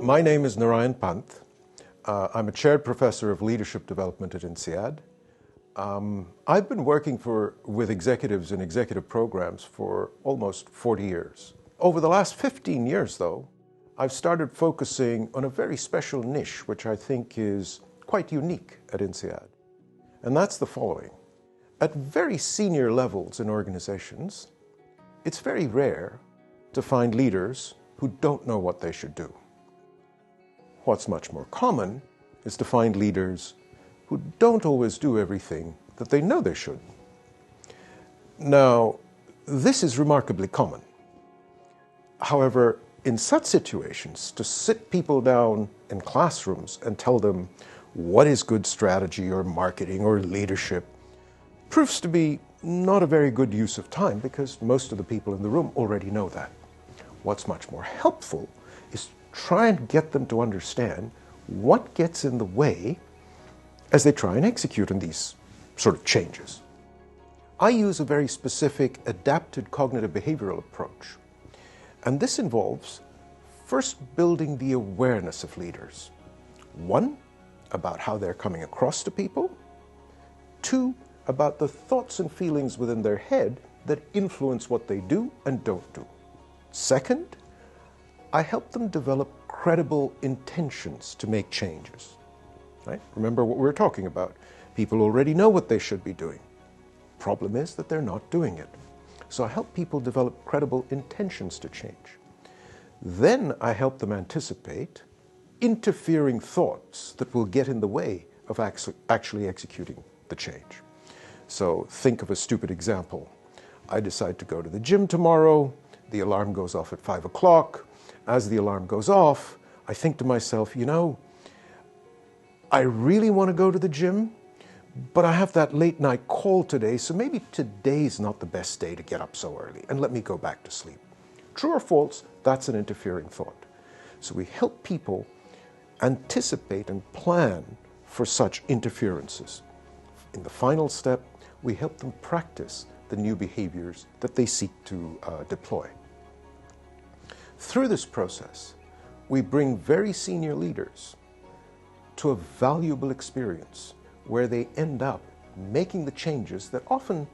My name is Narayan Pant. I'm a chaired professor of leadership development at INSEAD. I've been working with executives in executive programs for almost 40 years. Over the last 15 years, though, I've started focusing on a very special niche, which I think is quite unique at INSEAD. And that's the following. At very senior levels in organizations, it's very rare to find leaders who don't know what they should do. What's much more common is to find leaders who don't always do everything that they know they should. Now, this is remarkably common. However, in such situations, to sit people down in classrooms and tell them what is good strategy or marketing or leadership proves to be not a very good use of time because most of the people in the room already know that. What's much more helpful is try and get them to understand what gets in the way as they try and execute on these sort of changes. I use a very specific adapted cognitive behavioral approach. And this involves first building the awareness of leaders. One, about how they're coming across to people. Two, about the thoughts and feelings within their head that influence what they do and don't do. Second, I help them develop credible intentions to make changes. Right? Remember what we were talking about. People already know what they should be doing. Problem is that they're not doing it. So I help people develop credible intentions to change. Then I help them anticipate interfering thoughts that will get in the way of actually executing the change. So think of a stupid example. I decide to go to the gym tomorrow. The alarm goes off at 5 o'clock. As the alarm goes off, I think to myself, I really want to go to the gym, but I have that late night call today, so maybe today's not the best day to get up so early, and let me go back to sleep. True or false, that's an interfering thought. So we help people anticipate and plan for such interferences. In the final step, we help them practice the new behaviors that they seek to deploy. Through this process, we bring very senior leaders to a valuable experience where they end up making the changes that often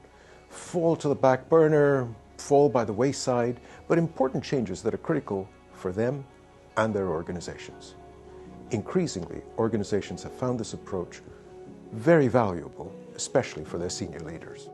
fall to the back burner, fall by the wayside, but important changes that are critical for them and their organizations. Increasingly, organizations have found this approach very valuable, especially for their senior leaders.